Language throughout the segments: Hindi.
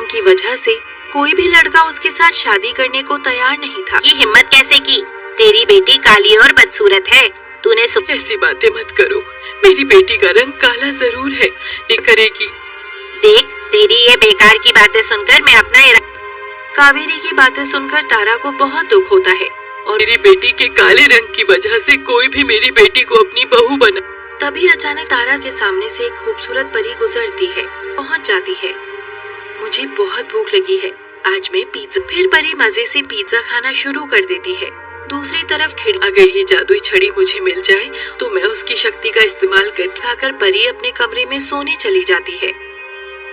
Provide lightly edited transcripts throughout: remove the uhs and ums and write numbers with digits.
की वजह से कोई भी लड़का उसके साथ शादी करने को तैयार नहीं था। ये हिम्मत कैसे की? तेरी बेटी काली और बदसूरत है। तूने ऐसी बातें मत करो, मेरी बेटी का रंग काला जरूर है, ये करेगी। देख, तेरी ये बेकार की बातें सुनकर मैं अपना कावेरी की बातें सुनकर तारा को बहुत दुख होता है और मेरी बेटी के काले रंग की वजह से कोई भी मेरी बेटी को अपनी बहू बना। तभी अचानक तारा के सामने से एक खूबसूरत परी गुजरती है, पहुंच जाती है। मुझे बहुत भूख लगी है, आज मैं पिज्जा। फिर परी मजे से पिज्जा खाना शुरू कर देती है। दूसरी तरफ अगर ये जादुई छड़ी मुझे मिल जाए तो मैं उसकी शक्ति का इस्तेमाल कर परी अपने कमरे में सोने चली जाती है।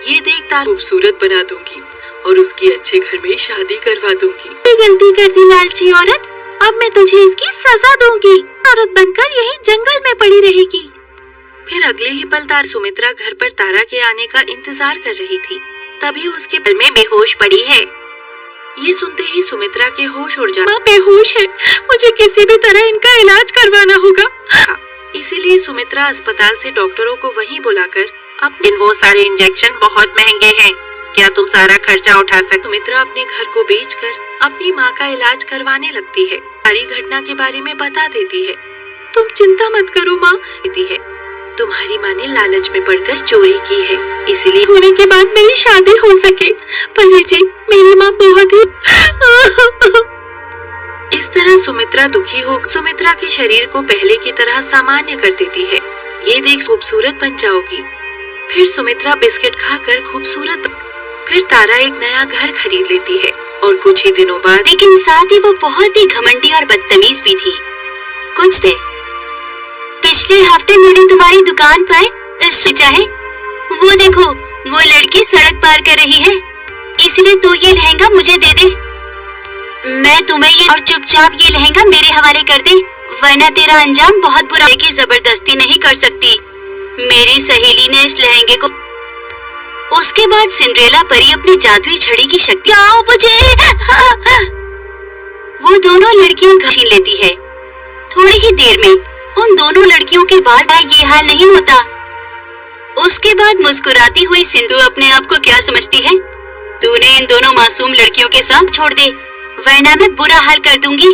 ये देख तारा खूबसूरत बना दूंगी और उसकी अच्छे घर में शादी करवा दूंगी। गलती कर दी लालची औरत, अब मैं तुझे इसकी सजा दूंगी। औरत बनकर यही जंगल में पड़ी रहेगी। फिर अगले ही पल सुमित्रा घर पर तारा के आने का इंतजार कर रही थी। तभी उसके बल में बेहोश पड़ी है। ये सुनते ही सुमित्रा के होश उड़ जाते। माँ बेहोश है, मुझे किसी भी तरह इनका इलाज करवाना होगा। इसीलिए सुमित्रा अस्पताल से डॉक्टरों को वहीं बुलाकर वो सारे इंजेक्शन बहुत महंगे हैं, क्या तुम सारा खर्चा उठा सकते? सुमित्रा अपने घर को बेचकर अपनी माँ का इलाज करवाने लगती है। सारी घटना के बारे में बता देती है। तुम चिंता मत करो माँ, कहती है। तुम्हारी माँ ने लालच में पड़कर चोरी की है, इसीलिए होने के बाद मेरी शादी हो सके। परी जी, मेरी माँ बहुत ही इस तरह सुमित्रा दुखी हो सुमित्रा के शरीर को पहले की तरह सामान्य कर देती है। ये देख खूबसूरत बन जाओगी। फिर सुमित्रा बिस्किट खाकर खूबसूरत। फिर तारा एक नया घर खरीद लेती है और कुछ ही दिनों बाद, लेकिन साथ ही वो बहुत ही घमंडी और बदतमीज भी थी। कुछ दिन पिछले हफ्ते मैंने तुम्हारी दुकान पर सोचा है, वो देखो वो लड़की सड़क पार कर रही है, इसलिए तू ये लहंगा मुझे दे दे। मैं तुम्हें ये और चुपचाप ये लहंगा मेरे हवाले कर दे, वरना तेरा अंजाम बहुत बुरा है। कि जबरदस्ती नहीं कर सकती, मेरी सहेली ने इस लहंगे को। उसके बाद सिंड्रेला परी अपनी जादुई छड़ी की शक्ति मुझे वो दोनों लड़कियां छीन लेती है। थोड़ी ही देर में उन दोनों लड़कियों के बाद ये हाल नहीं होता। उसके बाद मुस्कुराती हुई सिंधु अपने आप को क्या समझती है? तूने इन दोनों मासूम लड़कियों के साथ छोड़ दे, वरना मैं बुरा हाल कर दूंगी।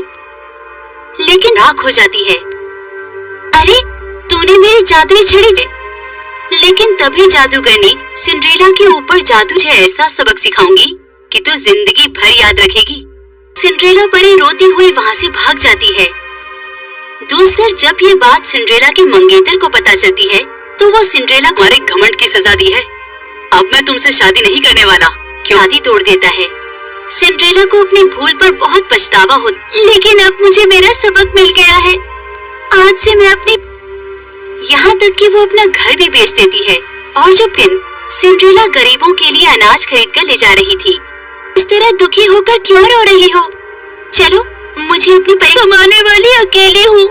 लेकिन राख हो जाती है। अरे तूने मेरी जादुई छड़ी दे। लेकिन तभी जादूगरनी सिंड्रेला के ऊपर जादू से ऐसा सबक सिखाऊंगी कि तू जिंदगी भर याद रखेगी। सिंड्रेला परी रोती हुई वहाँ से भाग जाती है। दूसरी जब ये बात सिंड्रेला के मंगेतर को पता चलती है तो वो सिंड्रेला को हमारे घमंड की सजा दी है। अब मैं तुमसे शादी नहीं करने वाला। क्यों? शादी तोड़ देता है। सिंड्रेला को अपनी भूल पर बहुत पछतावा होता, लेकिन अब मुझे मेरा सबक मिल गया है। आज से मैं अपनी यहाँ तक कि वो अपना घर भी बेच देती है। और जब दिन सिंड्रेला गरीबों के लिए अनाज खरीद कर ले जा रही थी। इस तरह दुखी होकर क्यों रो रही हो? चलो, मुझे अपनी कमाने वाली अकेली हूँ,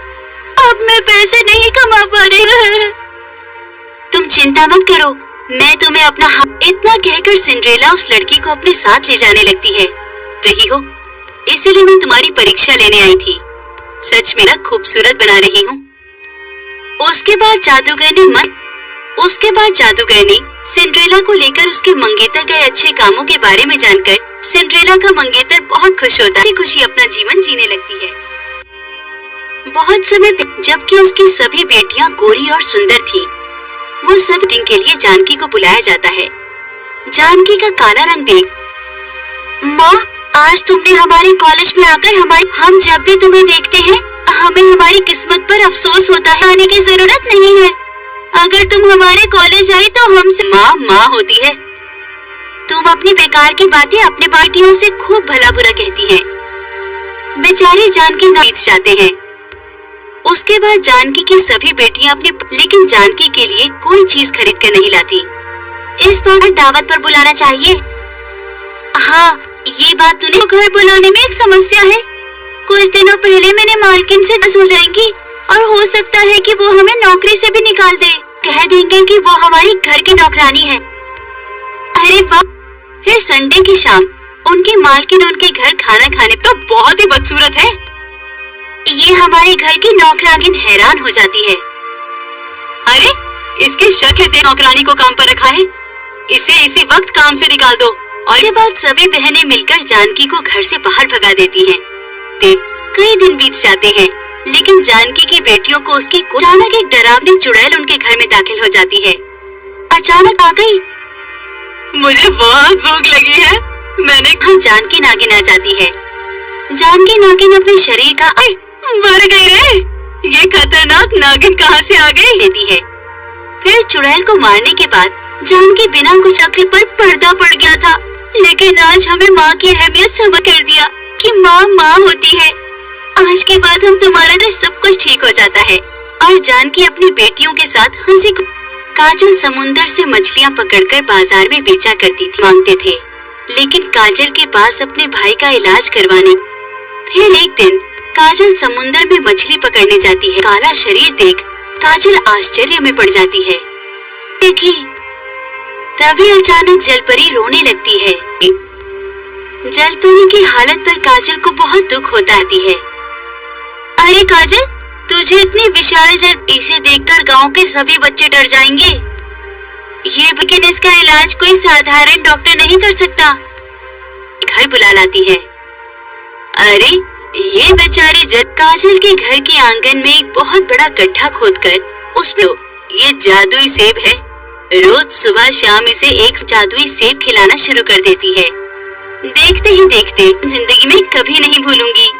अब मैं पैसे नहीं कमा पा रही। तुम चिंता मत करो, मैं तुम्हें अपना इतना कहकर सिंड्रेला उस लड़की को अपने साथ ले जाने लगती है। रही हो, इसीलिए मैं तुम्हारी परीक्षा लेने आई थी। सच में ना खूबसूरत बना रही हूँ। उसके बाद जादूगरनी सिंड्रेला को लेकर उसके मंगेतर के अच्छे कामों के बारे में जानकर सिंड्रेला का मंगेतर बहुत खुश होता है। खुशी अपना जीवन जीने लगती है। बहुत समय जबकि उसकी सभी बेटियां गोरी और सुंदर थी, वो सब दिन के लिए जानकी को बुलाया जाता है। जानकी का काला रंग देख, माँ आज तुमने हमारे कॉलेज में आकर हम जब भी तुम्हें देखते हैं हमें हमारी किस्मत पर अफसोस होता है। आने की जरूरत नहीं है, अगर तुम हमारे कॉलेज आए तो हमसे माँ होती है। तुम अपनी बेकार की बातें अपने बेटियों से खूब भला बुरा कहती हैं। बेचारे जानकी बीत जाते हैं। उसके बाद जानकी की सभी बेटियां लेकिन जानकी के लिए कोई चीज खरीद कर नहीं लाती। इस बार दावत पर बुलाना चाहिए। हाँ, ये बात तूने घर बुलाने में एक समस्या है। कुछ दिनों पहले मैंने मालकिन से हो जाएंगी और हो सकता है कि वो हमें नौकरी से भी निकाल दे। कह देंगे कि वो हमारी घर की नौकरानी है। अरे वाह! फिर संडे की शाम उनकी मालकिन उनके घर खाना खाने तो बहुत ही बदसूरत है। ये हमारे घर की नौकरानी हैरान हो जाती है। अरे इसकी शक्ल दे, नौकरानी को काम पर रखा है। इसे इसी वक्त काम से निकाल दो और इसके बाद सभी बहनें मिलकर जानकी को घर से बाहर भगा देती हैं। कई दिन बीत जाते हैं, लेकिन जानकी की बेटियों को उसकी अचानक एक डरावनी चुड़ैल उनके घर में दाखिल हो जाती है। अचानक आ गई। मुझे बहुत भूख लगी है। मैंने जानकी नागिन आ जाती है। जानकी नागिन अपने शरीर का मर गई रे, ये खतरनाक नागिन कहाँ से आ गई लेती है। फिर चुड़ैल को मारने के बाद जानकी बिना कुछ अक्ल पर पर्दा पड़ गया था, लेकिन आज हमें माँ की अहमियत समझ कर दिया कि माँ माँ होती है। आज के बाद हम तुम्हारा सब कुछ ठीक हो जाता है। और जानकी अपनी बेटियों के साथ हंसी। काजल समुंदर से मछलियाँ पकड़कर बाजार में बेचा करती थी, मांगते थे, लेकिन काजल के पास अपने भाई का इलाज करवाने। फिर एक दिन काजल समुंदर में मछली पकड़ने जाती है। काला शरीर देख काजल आश्चर्य में पड़ जाती है। देखी, तभी अचानक जलपरी रोने लगती है। जलपरी की हालत पर काजल को बहुत दुख होता है। अरे काजल, तुझे इतनी विशाल जल, इसे देखकर गांव के सभी बच्चे डर जाएंगे। लेकिन इसका इलाज कोई साधारण डॉक्टर नहीं कर सकता। घर बुला लाती है। अरे ये बेचारी काजल के घर के आंगन में एक बहुत बड़ा गड्ढा खोदकर उसमें ये जादुई सेब है। रोज सुबह शाम इसे एक जादुई सेब खिलाना शुरू कर देती है। देखते ही देखते जिंदगी में कभी नहीं भूलूंगी।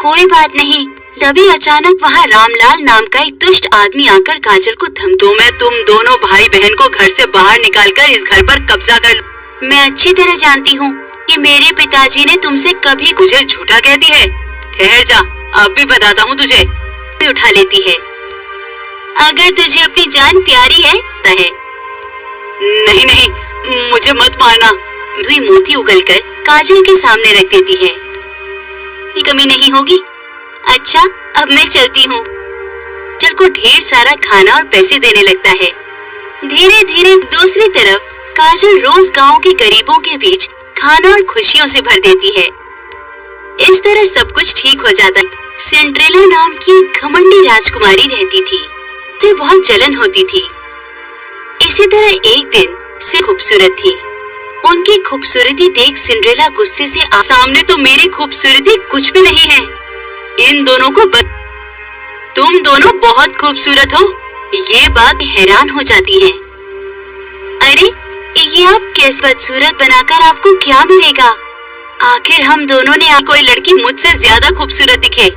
कोई बात नहीं। तभी अचानक वहाँ रामलाल नाम का एक दुष्ट आदमी आकर काजल को तो मैं तुम दोनों भाई बहन को घर से बाहर निकालकर इस घर पर कब्जा कर लूं। मैं अच्छी तरह जानती हूँ कि मेरे पिताजी ने तुमसे कभी मुझे झूठा कहती है। ठहर जा, अब भी बताता हूँ तुझे। उठा लेती है। अगर तुझे अपनी जान प्यारी है तो है। नहीं नहीं, मुझे मत मारना। धुई मोती उगलकर काजल के सामने रख देती है। ये कमी नहीं होगी। अच्छा, अब मैं चलती हूँ। काजल को ढेर सारा खाना और पैसे देने लगता है। धीरे धीरे दूसरी तरफ काजल रोज गांव के गरीबों के बीच खाना और खुशियों से भर देती है। इस तरह सब कुछ ठीक हो जाता है। सिंड्रेला नाम की एक घमंडी राजकुमारी रहती थी। उसे बहुत जलन होती थी। इसी तरह एक दिन से खूबसूरत थी। उनकी खूबसूरती देख सिंड्रेला गुस्से से सामने तो मेरी खूबसूरती कुछ भी नहीं है। इन दोनों को तुम दोनों बहुत खूबसूरत हो। ये बात हैरान हो जाती है। अरे ये आप कैसे बदसूरत बनाकर आपको क्या मिलेगा? आखिर हम दोनों ने कोई लड़की मुझसे ज्यादा खूबसूरत दिखे।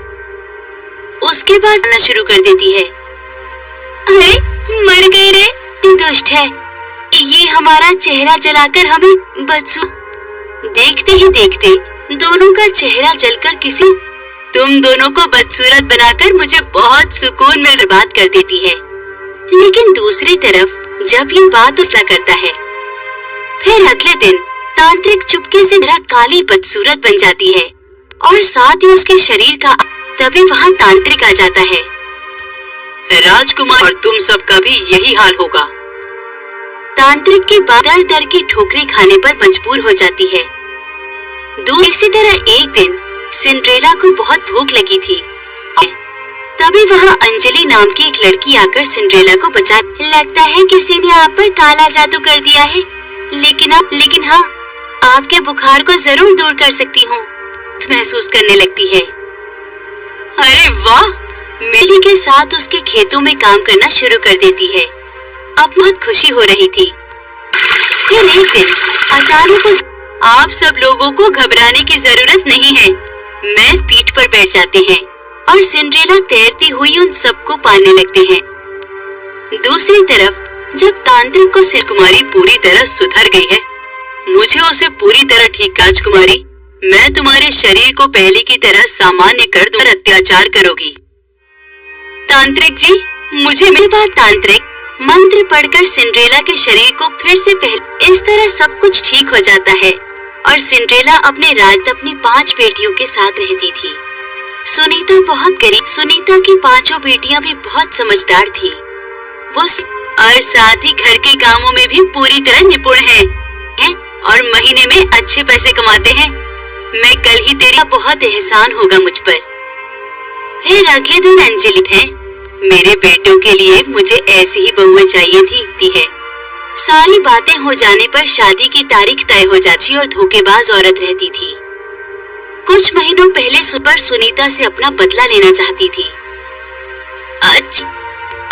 उसके बाद बोलना शुरू कर देती है। अरे मर गई रे, तू दुष्ट है। ये हमारा चेहरा जलाकर हमें देखते ही देखते दोनों का चेहरा जलकर तुम दोनों को बदसूरत बनाकर मुझे बहुत सुकून में बर्बाद कर देती है। लेकिन दूसरी तरफ जब ये बात उसला करता है, फिर अगले दिन तांत्रिक चुपके से मेरा काली बदसूरत बन जाती है और साथ ही उसके शरीर का। तभी वहाँ तांत्रिक आ जाता है। राजकुमार, और तुम सबका भी यही हाल होगा। तांत्रिक के बाद दर दर की ठोकरें खाने पर मजबूर हो जाती है। इसी तरह एक दिन सिंड्रेला को बहुत भूख लगी थी। तभी वहाँ अंजलि नाम की एक लड़की आकर सिंड्रेला को बचा। लगता है किसी ने आप पर काला जादू कर दिया है, लेकिन हाँ, आपके बुखार को जरूर दूर कर सकती हूँ। महसूस करने लगती है। अरे वाह, मेली के साथ उसके खेतों में काम करना शुरू कर देती है। अब बहुत खुशी हो रही थी। फिर एक दिन अचानक आप सब लोगों को घबराने की जरूरत नहीं है। मैं पीठ पर बैठ जाते हैं और सिंड्रेला तैरती हुई उन सबको पाने लगते हैं। दूसरी तरफ जब तांत्रिक को राजकुमारी पूरी तरह सुधर गई है, मुझे उसे पूरी तरह ठीक। राजकुमारी, मैं तुम्हारे शरीर को पहले की तरह सामान्य कर दूं, अत्याचार करोगी। तांत्रिक जी, मुझे मेरी बात। तांत्रिक मंत्र पढ़कर सिंड्रेला के शरीर को फिर से पहले। इस तरह सब कुछ ठीक हो जाता है और सिंड्रेला अपने राज अपनी 5 बेटियों के साथ रहती थी। सुनीता बहुत गरीब। सुनीता की 5 बेटियां भी बहुत समझदार थी। वो और साथ ही घर के कामों में भी पूरी तरह निपुण हैं और महीने में अच्छे पैसे कमाते हैं। मैं कल ही तेरा बहुत एहसान होगा मुझ पर। फिर अगले दिन अंजलि है। मेरे बेटों के लिए मुझे ऐसी ही बहुएं चाहिए थी है। सारी बातें हो जाने पर शादी की तारीख तय हो जाती और धोखेबाज औरत रहती थी। कुछ महीनों पहले सुपर सुनीता से अपना बदला लेना चाहती थी।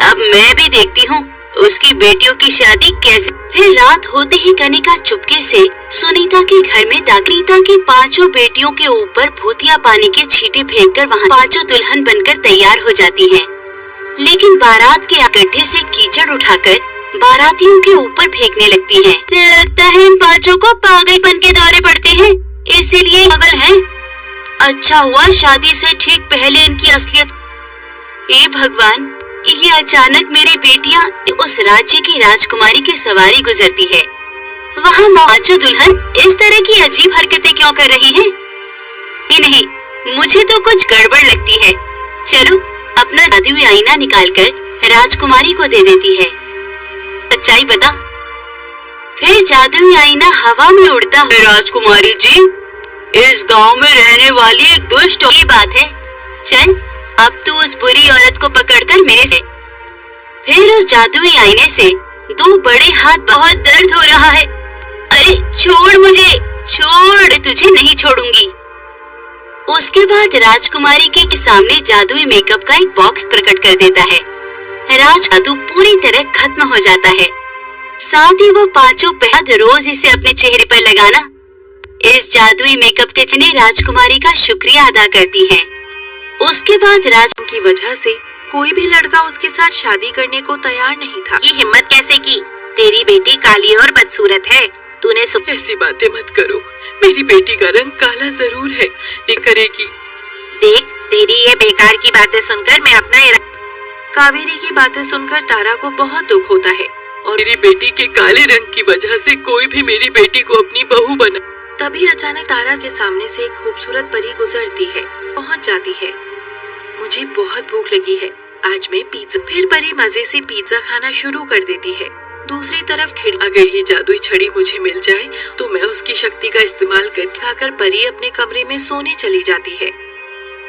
अब मैं भी देखती हूँ उसकी बेटियों की शादी कैसे। फिर रात होते ही कनिका चुपके से सुनीता के घर में दागनीता की 5 बेटियों के ऊपर भूतिया पानी के छींटे फेंककर वहाँ 5 दुल्हन बनकर तैयार हो जाती हैं। लेकिन बारात के गड्ढे से कीचड़ उठाकर बारातियों के ऊपर फेंकने लगती हैं। लगता है इन 5 को पागलपन के दौरे पड़ते हैं, इसीलिए पागल हैं। अच्छा हुआ शादी से ठीक पहले इनकी असलियत। हे भगवान, ये अचानक मेरी बेटियां उस राज्य की राजकुमारी की सवारी गुजरती है। वहाँ 5 दुल्हन इस तरह की अजीब हरकतें क्यों कर रही हैं? नहीं, मुझे तो कुछ गड़बड़ लगती है। चलो अपना जादुई आईना निकालकर राजकुमारी को दे देती है। सच्चाई बता। फिर जादुई आईना हवा में उड़ता है। राजकुमारी जी, इस गांव में रहने वाली एक दुष्ट की बात है। चल अब तू उस बुरी औरत को पकड़कर मेरे से। फिर उस जादुई आईने से 2 बड़े हाथ। बहुत दर्द हो रहा है। अरे छोड़ मुझे, छोड़, तुझे नहीं छोड़ूंगी। उसके बाद राजकुमारी के सामने जादुई मेकअप का एक बॉक्स प्रकट कर देता है। जादू पूरी तरह खत्म हो जाता है। साथ ही वो 5 बेहद रोज इसे अपने चेहरे पर लगाना इस जादुई मेकअप किट ने राजकुमारी का शुक्रिया अदा करती है। उसके बाद राज की वजह से कोई भी लड़का उसके साथ शादी करने को तैयार नहीं था। ये हिम्मत कैसे की? तेरी बेटी काली और बदसूरत है। तूने ऐसी बातें मत करो। मेरी बेटी का रंग काला जरूर है, ये करेगी। देख, तेरी ये बेकार की बातें सुनकर मैं अपना कावेरी की बातें सुनकर तारा को बहुत दुख होता है और मेरी बेटी के काले रंग की वजह से कोई भी मेरी बेटी को अपनी बहू बना। तभी अचानक तारा के सामने से एक खूबसूरत परी गुजरती है, पहुंच जाती है। मुझे बहुत भूख लगी है, आज मैं पिज्जा। फिर परी मजे से पिज्जा खाना शुरू कर देती है। दूसरी तरफ अगर ये जादुई छड़ी मुझे मिल जाए तो मैं उसकी शक्ति का इस्तेमाल करके खाकर परी अपने कमरे में सोने चली जाती है।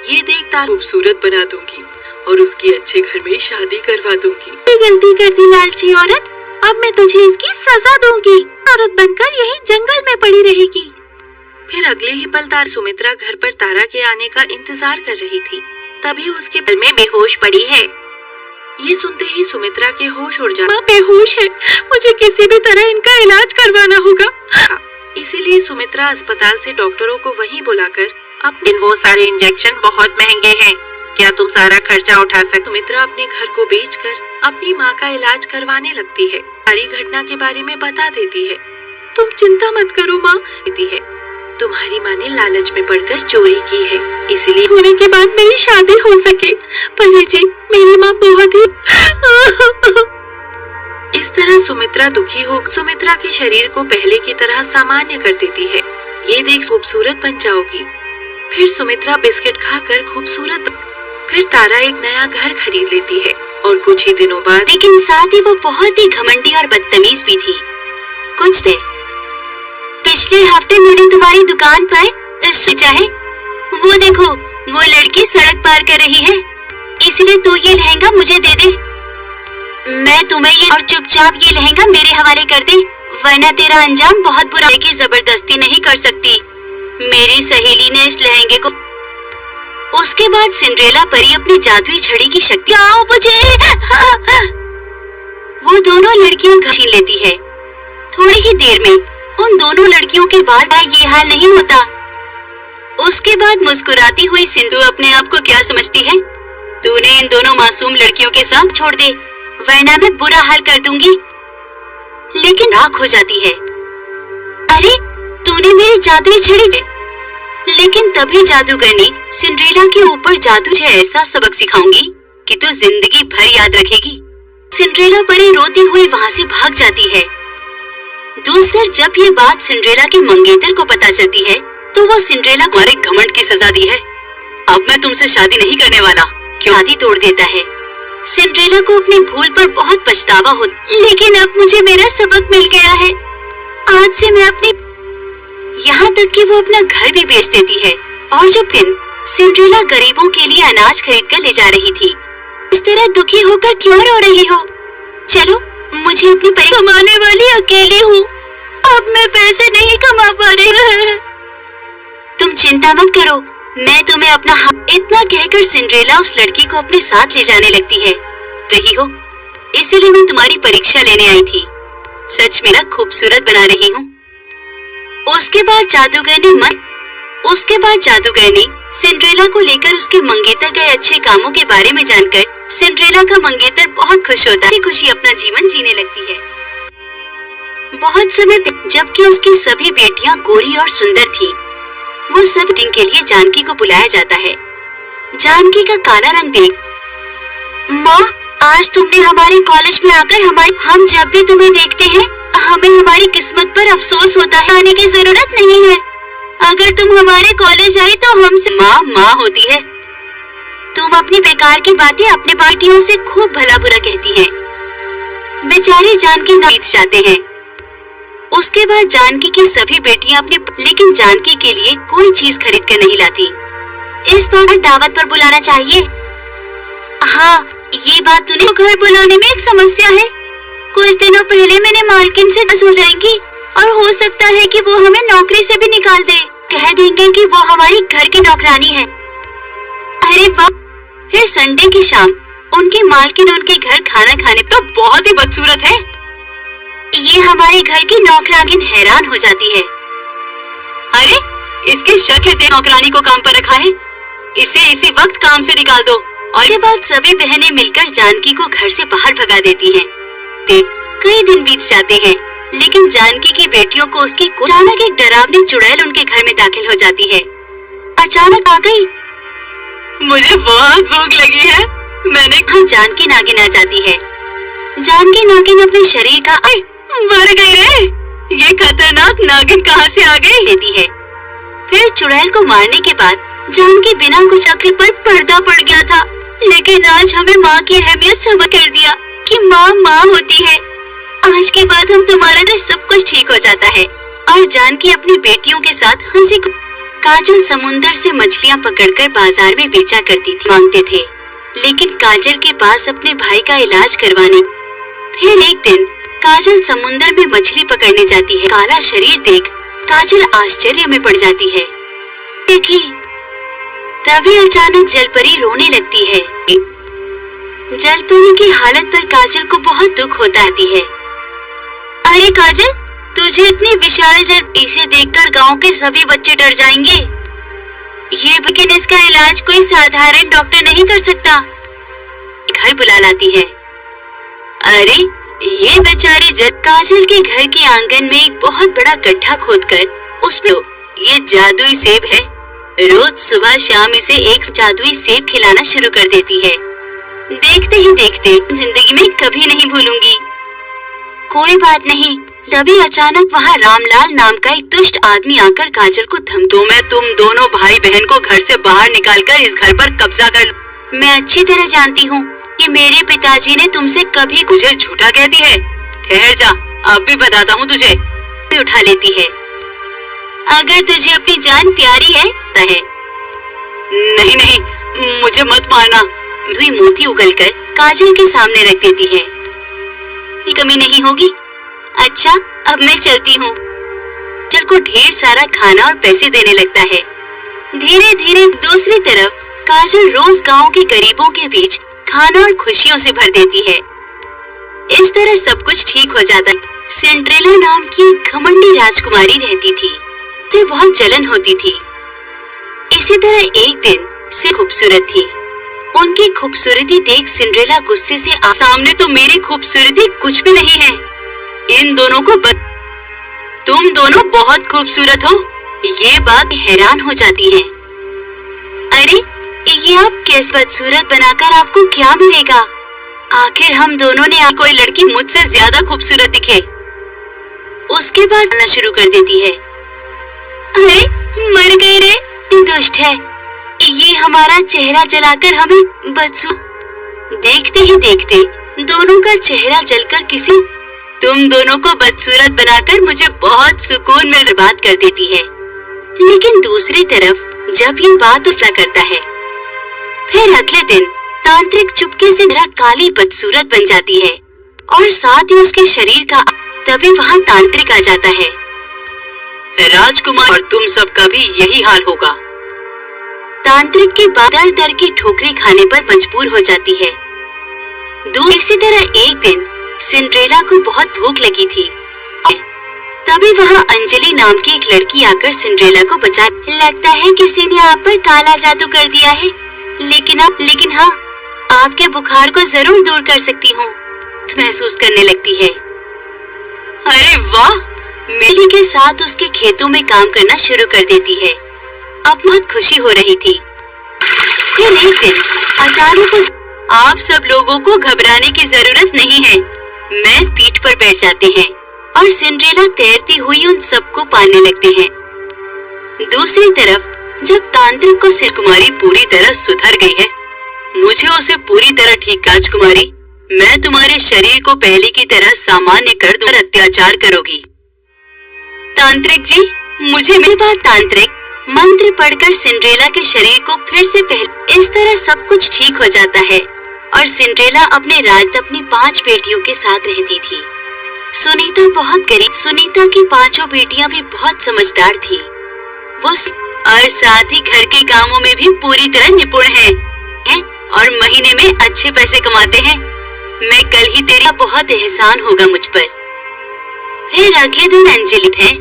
ये देख तारा खूबसूरत बना दूंगी और उसकी अच्छे घर में शादी करवा दूंगी। गलती कर दी लालची औरत, अब मैं तुझे इसकी सजा दूंगी। औरत बनकर यही जंगल में पड़ी रहेगी। फिर अगले ही पल सुमित्रा घर पर तारा के आने का इंतजार कर रही थी। तभी उसके बल में बेहोश पड़ी है। ये सुनते ही सुमित्रा के होश उड़ जाते। माँ बेहोश है, मुझे किसी भी तरह इनका इलाज करवाना होगा। इसीलिए सुमित्रा अस्पताल से डॉक्टरों को वहीं बुलाकर वो सारे इंजेक्शन बहुत महंगे हैं, क्या तुम सारा खर्चा उठा सकते? सुमित्रा अपने घर को बेचकर अपनी माँ का इलाज करवाने लगती है। सारी घटना के बारे में बता देती है। तुम चिंता मत करो माँ, कहती है। तुम्हारी माँ ने लालच में पड़कर चोरी की है, इसलिए होने के बाद मेरी शादी हो सके। परी जी, मेरी माँ बहुत ही इस तरह सुमित्रा दुखी हो सुमित्रा के शरीर को पहले की तरह सामान्य कर देती है। ये देख खूबसूरत बन जाओगी। फिर सुमित्रा बिस्किट खाकर खूबसूरत। फिर तारा एक नया घर खरीद लेती है और कुछ ही दिनों बाद। लेकिन साथ ही वो बहुत ही घमंडी और बदतमीज भी थी। कुछ दिन पिछले हफ्ते मैंने तुम्हारी दुकान पर सोचा है, वो देखो वो लड़की सड़क पार कर रही है, इसलिए तू ये लहंगा मुझे दे दे। मैं तुम्हें ये और चुपचाप ये लहंगा मेरे हवाले कर दे, वरना तेरा अंजाम बहुत बुरा है। कि जबरदस्ती नहीं कर सकती, मेरी सहेली ने इस लहंगे को। उसके बाद सिंड्रेला परी अपनी जादुई छड़ी की शक्ति मुझे वो दोनों लड़कियां छीन लेती है। थोड़ी ही देर में उन दोनों लड़कियों के बाद ये हाल नहीं होता। उसके बाद मुस्कुराती हुई सिंधु अपने आप को क्या समझती है? तूने इन दोनों मासूम लड़कियों के साथ छोड़ दे, वरना मैं बुरा हाल कर दूंगी। लेकिन राख हो जाती है। अरे तूने मेरी जादुई छड़ी दे। लेकिन तभी जादूगरनी सिंड्रेला के ऊपर जादू से ऐसा सबक सिखाऊंगी कि तू जिंदगी भर याद रखेगी। सिंड्रेला परी रोती हुई वहाँ से भाग जाती है। दूसरी जब ये बात सिंड्रेला के मंगेतर को पता चलती है तो वो सिंड्रेला को तुम्हारे घमंड की सजा दी है, अब मैं तुमसे शादी नहीं करने वाला। क्यों? शादी तोड़ देता है। सिंड्रेला को अपनी भूल पर बहुत पछतावा होता, लेकिन अब मुझे मेरा सबक मिल गया है। आज से मैं अपनी यहाँ तक कि वो अपना घर भी बेच देती है। और जब दिन सिंड्रेला गरीबों के लिए अनाज खरीद कर ले जा रही थी। इस तरह दुखी होकर क्यों रो रही हो? चलो मुझे अपनी पैसे कमाने वाली अकेली हूँ। अब मैं पैसे नहीं कमा पा रही। तुम चिंता मत करो, मैं तुम्हें अपना इतना कहकर सिंड्रेला उस लड़की को अपने साथ ले जाने लगती है। रही हो, इसीलिए मैं तुम्हारी परीक्षा लेने आई थी। सच में ना खूबसूरत बना रही हूँ। उसके बाद जादूगर ने सिंड्रेला को लेकर उसके मंगेतर गए अच्छे कामों के बारे में जानकर सिंड्रेला का मंगेतर बहुत खुश होता है। खुशी अपना जीवन जीने लगती है। बहुत समय जबकि उसकी सभी बेटियां गोरी और सुंदर थी, वो सब मीटिंग के लिए जानकी को बुलाया जाता है। जानकी का काला रंग देख, माँ, आज तुमने हमारे कॉलेज में आकर हम जब भी तुम्हें देखते हैं हमें हमारी किस्मत पर अफसोस होता है। आने की जरूरत नहीं है। अगर तुम हमारे कॉलेज आए तो हमसे माँ होती है। तुम अपनी बेकार की बातें अपने बेटियों से खूब भला बुरा कहती है। बेचारी जानकी बीत जाते हैं। उसके बाद जानकी की सभी बेटियां लेकिन जानकी के लिए कोई चीज खरीद कर नहीं लाती। इस बार दावत पर बुलाना चाहिए। हाँ, ये बात तूने घर बुलाने में एक समस्या है। कुछ दिनों पहले मैंने मालकिन से हो जाएंगी और हो सकता है कि वो हमें नौकरी से भी निकाल दे। कह देंगे कि वो हमारी घर की नौकरानी है। अरे वाह! फिर संडे की शाम उनकी मालकिन उनके घर खाना खाने तो बहुत ही बदसूरत है। ये हमारे घर की नौकरानी हैरान हो जाती है। अरे, इसकी शक्ल देख, नौकरानी को काम पर रखा है। इसे इसी वक्त काम से निकाल दो। और के बाद सभी बहनें मिलकर जानकी को घर से बाहर भगा देती हैं। कई दिन बीत जाते हैं, लेकिन जानकी की बेटियों को अचानक एक डरावनी चुड़ैल उनके घर में दाखिल हो जाती है। अचानक आ गई। मुझे बहुत भूख लगी है। जानकी नागिन आ जाती है। जानकी नागिन अपने शरीर का मर गई रे, ये खतरनाक नागिन कहाँ से आ गई लेती है। फिर चुड़ैल को मारने के बाद जानकी बिना कुछ अक्ल पर पर्दा पड़ गया था, लेकिन आज हमें माँ की अहमियत समझ कर दिया कि माँ होती है। आज के बाद हम तुम्हारा सब कुछ ठीक हो जाता है। और जानकी अपनी बेटियों के साथ हंसी। काजल समुंदर से मछलियाँ पकड़कर बाजार में बेचा करती थी, मांगते थे, लेकिन काजल के पास अपने भाई का इलाज करवाने। फिर एक दिन काजल समुंदर में मछली पकड़ने जाती है। काला शरीर देख काजल आश्चर्य में पड़ जाती है। देखी, तभी अचानक जलपरी रोने लगती है। जलपरी की हालत पर काजल को बहुत दुख होता है। अरे काजल, तुझे इतनी विशाल जल इसे देखकर गांव के सभी बच्चे डर जाएंगे। लेकिन इसका इलाज कोई साधारण डॉक्टर नहीं कर सकता। घर बुला लाती है। अरे, ये बेचारी काजल के घर के आंगन में एक बहुत बड़ा गड्ढा खोदकर उसमें ये जादुई सेब है। रोज सुबह शाम इसे एक जादुई सेब खिलाना शुरू कर देती है। देखते ही देखते जिंदगी में कभी नहीं भूलूंगी। कोई बात नहीं। तभी अचानक वहाँ रामलाल नाम का एक दुष्ट आदमी आकर काजल को तो मैं तुम दोनों भाई बहन को घर से बाहर निकालकर इस घर पर कब्जा कर लूं। मैं अच्छी तरह जानती हूँ कि मेरे पिताजी ने तुमसे कभी मुझे झूठा कहती है। ठहर जा, अब भी बताता हूँ तुझे। उठा लेती है। अगर तुझे अपनी जान प्यारी है। नहीं, मुझे मत मारना। धुई मोती उगलकर काजल के सामने रख देती है। ये कमी नहीं होगी। अच्छा, अब मैं चलती हूँ। काजल को ढेर सारा खाना और पैसे देने लगता है। धीरे धीरे दूसरी तरफ काजल रोज गांव के गरीबों के बीच खाना और खुशियों से भर देती है। इस तरह सब कुछ ठीक हो जाता है। सिंड्रेला नाम की एक घमंडी राजकुमारी रहती थी। उसे बहुत जलन होती थी। इसी तरह एक दिन से खूबसूरत थी। उनकी खूबसूरती देख सिंड्रेला गुस्से से सामने तो मेरी खूबसूरती कुछ भी नहीं है। इन दोनों को तुम दोनों बहुत खूबसूरत हो। ये बात हैरान हो जाती है। अरे, ये आप कैसे बदसूरत बनाकर आपको क्या मिलेगा? आखिर हम दोनों ने कोई लड़की मुझसे ज्यादा खूबसूरत दिखे। उसके बाद बोलना शुरू कर देती है। अरे, मर गई रे, दुष्ट है। ये हमारा चेहरा जलाकर हमें बदसू। देखते ही देखते दोनों का चेहरा जलकर तुम दोनों को बदसूरत बनाकर मुझे बहुत सुकून में बर्बाद कर देती है। लेकिन दूसरी तरफ जब ये बात फैसला करता है, फिर अगले दिन तांत्रिक चुपके से काली बदसूरत बन जाती है। और साथ ही उसके शरीर का। तभी वहाँ तांत्रिक आ जाता है। राजकुमार, और तुम सबका भी यही हाल होगा। तांत्रिक के बाद दर दर की ठोकरें खाने पर मजबूर हो जाती है। इसी तरह एक दिन सिंड्रेला को बहुत भूख लगी थी। तभी वहाँ अंजलि नाम की एक लड़की आकर सिंड्रेला को बचा। लगता है किसी ने आप पर काला जादू कर दिया है, लेकिन हाँ, आपके बुखार को जरूर दूर कर सकती हूँ, महसूस करने लगती है। अरे वाह! मिली के साथ उसके खेतों में काम करना शुरू कर देती है। अब बहुत खुशी हो रही थी। फिर एक दिन अचानक आप सब लोगों को घबराने की जरूरत नहीं है। मैं पीठ पर बैठ जाते हैं और सिंड्रेला तैरती हुई उन सबको पालने लगते हैं। दूसरी तरफ जब तांत्रिक को राजकुमारी पूरी तरह सुधर गई है, मुझे उसे पूरी तरह ठीक। राजकुमारी, मैं तुम्हारे शरीर को पहले की तरह सामान्य कर दूं और अत्याचार करोगी। तांत्रिक जी, मुझे मेरी बात। तांत्रिक मंत्र पढ़कर सिंड्रेला के शरीर को फिर से पहले। इस तरह सब कुछ ठीक हो जाता है और सिंड्रेला अपने राज अपनी 5 बेटियों के साथ रहती थी। सुनीता बहुत गरीब। सुनीता की 5 बेटियां भी बहुत समझदार थी। वो और साथ ही घर के कामों में भी पूरी तरह निपुण हैं और महीने में अच्छे पैसे कमाते हैं। मैं कल ही तेरा बहुत एहसान होगा मुझ पर। फिर अगले दिन अंजलि है,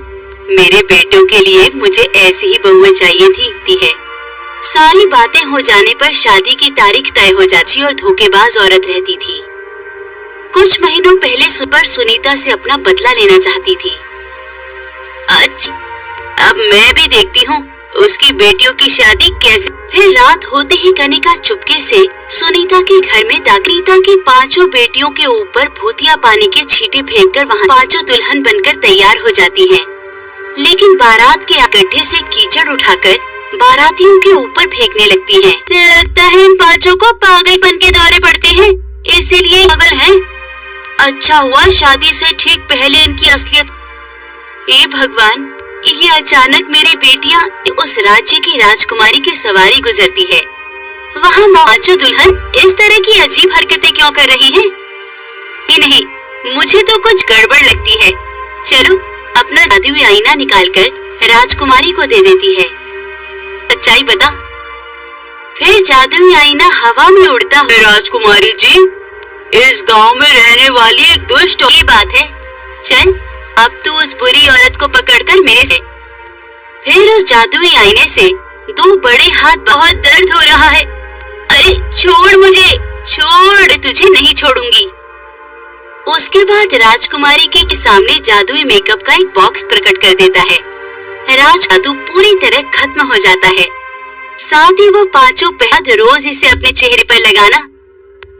मेरे बेटों के लिए मुझे ऐसी ही बहुएं चाहिए थी है। सारी बातें हो जाने पर शादी की तारीख तय हो जाती और धोखेबाज औरत रहती थी। कुछ महीनों पहले सुपर सुनीता से अपना बदला लेना चाहती थी। अब मैं भी देखती हूँ उसकी बेटियों की शादी कैसे। फिर रात होते ही कनिका चुपके से सुनीता के घर में दाखिता की 5 बेटियों के ऊपर भूतिया पानी के छींटे फेंककर वहाँ 5 दुल्हन बनकर तैयार हो जाती हैं। लेकिन बारात के गड्ढे से कीचड़ उठाकर बारातियों के ऊपर फेंकने लगती हैं। लगता है इन 5 को पागलपन के दौरे पड़ते हैं, इसीलिए पागल हैं। अच्छा हुआ शादी से ठीक पहले इनकी असलियत। हे भगवान, ये अचानक मेरी बेटियां उस राज्य की राजकुमारी की सवारी गुजरती है। वहाँ 5 दुल्हन इस तरह की अजीब हरकतें क्यों कर रही हैं? नहीं, मुझे तो कुछ गड़बड़ लगती है। चलो अपना जादुई आईना निकालकर राजकुमारी को दे देती है। सच्चाई बता। फिर जादुई आईना हवा में उड़ता है। राजकुमारी जी, इस गांव में रहने वाली एक दुष्ट की बात है। चल, अब तू उस बुरी औरत को पकड़कर मेरे से। फिर उस जादुई आईने से 2 बड़े हाथ। बहुत दर्द हो रहा है। अरे छोड़ मुझे, छोड़, तुझे नहीं छोड़ूंगी। उसके बाद राजकुमारी के सामने जादुई मेकअप का एक बॉक्स प्रकट कर देता है। जादू पूरी तरह खत्म हो जाता है। साथ ही वो 5 पहद रोज इसे अपने चेहरे पर लगाना।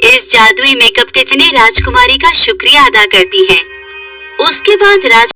इस जादुई मेकअप के जरिए राजकुमारी का शुक्रिया अदा करती है। उसके बाद